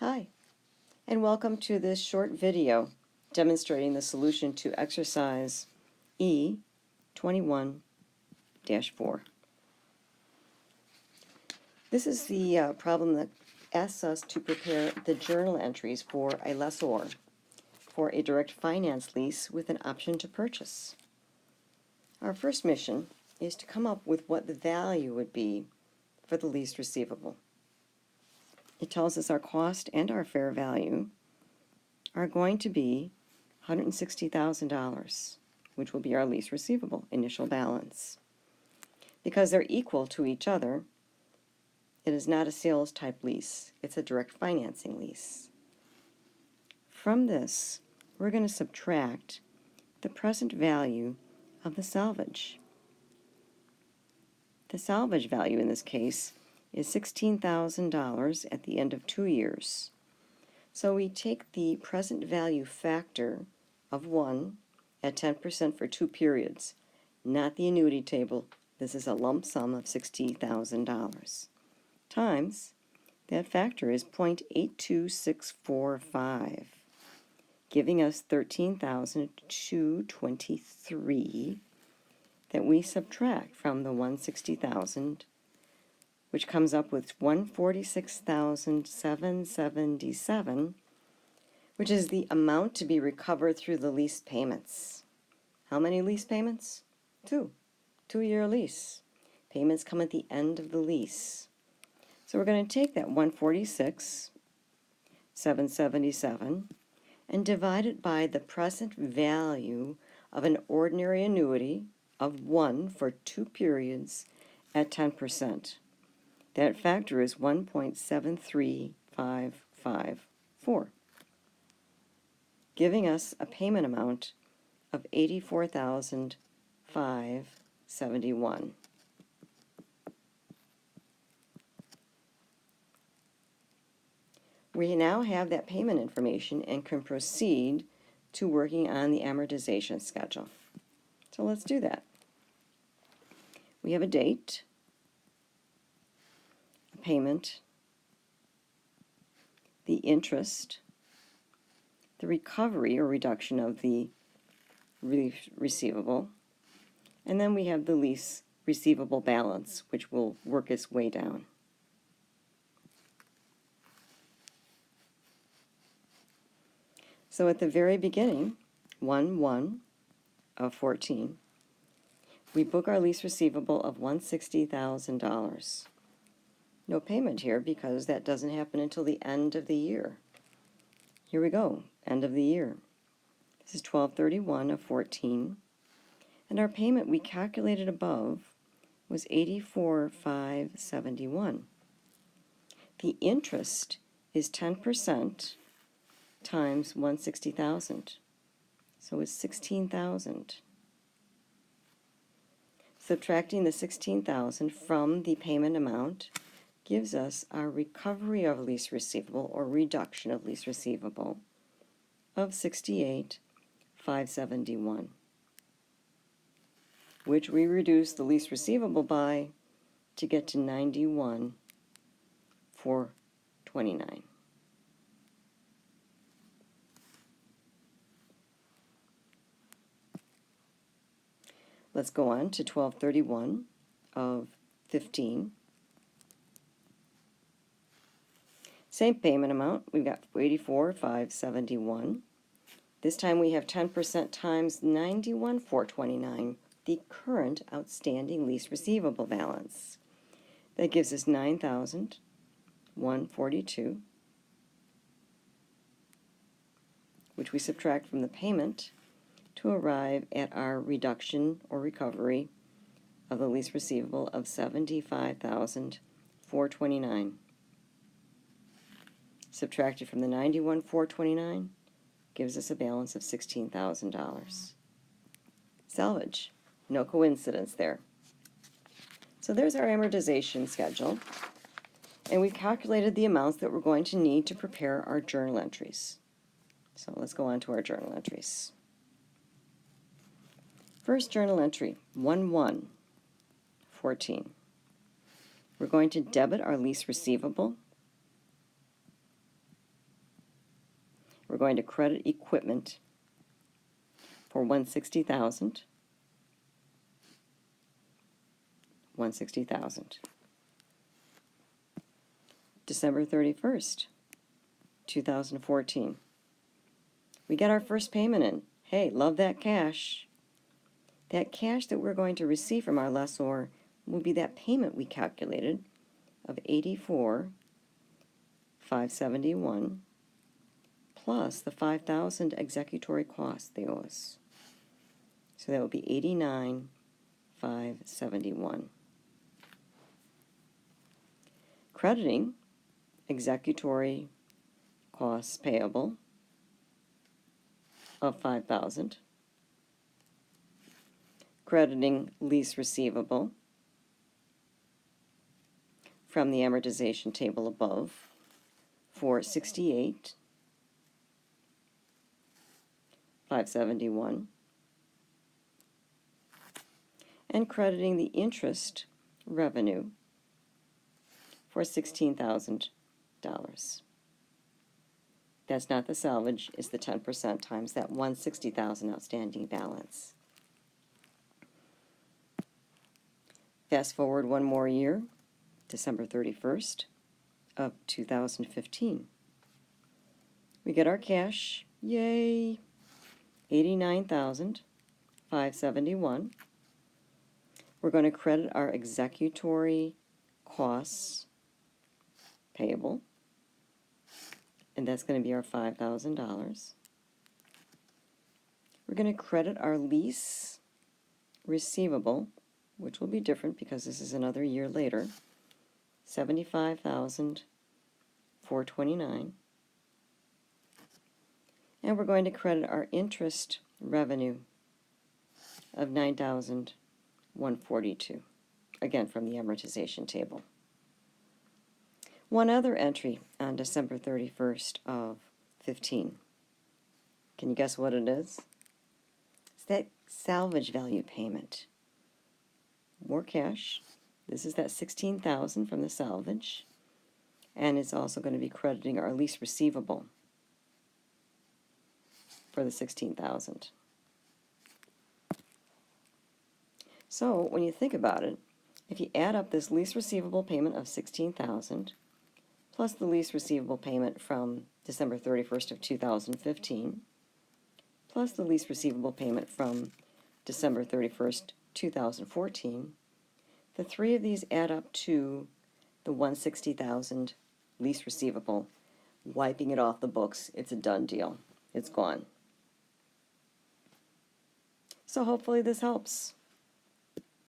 Hi, and welcome to this short video demonstrating the solution to exercise E21-4. This is the problem that asks us to prepare the journal entries for a lessor for a direct finance lease with an option to purchase. Our first mission is to come up with what the value would be for the lease receivable. It tells us our cost and our fair value are going to be $160,000, which will be our lease receivable initial balance. Because they're equal to each other, it is not a sales type lease, it's a direct financing lease. From this, we're going to subtract the present value of the salvage. The salvage value in this case is $16,000 at the end of 2 years. So we take the present value factor of 1 at 10% for 2 periods, not the annuity table. This is a lump sum of $60,000. Times, that factor is 0.82645, giving us $13,223 that we subtract from the $160,000, which comes up with $146,777, which is the amount to be recovered through the lease payments. How many lease payments? 2. 2-year lease. Payments come at the end of the lease. So we're going to take that $146,777 and divide it by the present value of an ordinary annuity of 1 for 2 periods at 10%. That factor is 1.73554, giving us a payment amount of $84,571. We now have that payment information and can proceed to working on the amortization schedule. So let's do that. We have a date, a payment, the interest, the recovery or reduction of the receivable, and then we have the lease receivable balance, which will work its way down. So at the very beginning, 1/1 of 14, we book our lease receivable of $160,000. No payment here because that doesn't happen until the end of the year. Here we go, end of the year. This is 12/31 of 14, and our payment we calculated above was $84,571. The interest is 10% times 160,000, so it's 16,000. Subtracting the 16,000 from the payment amount gives us our recovery of lease receivable or reduction of lease receivable of $68,571, which we reduce the lease receivable by to get to $91,429. Let's go on to 12/31 of 15. Same payment amount, we've got $84,571. This time we have 10% times $91,429, the current outstanding lease receivable balance. That gives us $9,142, which we subtract from the payment to arrive at our reduction or recovery of the lease receivable of $75,429. Subtracted from the $91,429 gives us a balance of $16,000. Salvage, no coincidence there. So there's our amortization schedule, and we've calculated the amounts that we're going to need to prepare our journal entries. So let's go on to our journal entries. First journal entry, 1/1/14. We're going to debit our lease receivable we're going to credit equipment for $160,000. December 31st, 2014. We get our first payment in. Hey, love that cash. That cash that we're going to receive from our lessor will be that payment we calculated of $84,571 plus the $5,000 executory costs they owe us. So that would be $89,571. Crediting executory costs payable of $5,000. Crediting lease receivable from the amortization table above for $68,571. And crediting the interest revenue for $16,000. That's not the salvage, it's the 10% times that $160,000 outstanding balance. Fast forward one more year, December 31st of 2015. We get our cash, yay, $89,571. We're going to credit our executory costs payable, and that's going to be our $5,000. We're going to credit our lease receivable, which will be different because this is another year later, $75,429. And we're going to credit our interest revenue of $9,142, again from the amortization table. One other entry on December 31st of 15. Can you guess what it is? It's that salvage value payment. More cash. This is that $16,000 from the salvage. And it's also going to be crediting our lease receivable for the $16,000. So when you think about it, if you add up this lease receivable payment of $16,000 plus the lease receivable payment from December 31st of 2015 plus the lease receivable payment from December 31st, 2014, the three of these add up to the $160,000 lease receivable. Wiping it off the books, it's a done deal. It's gone. So hopefully this helps.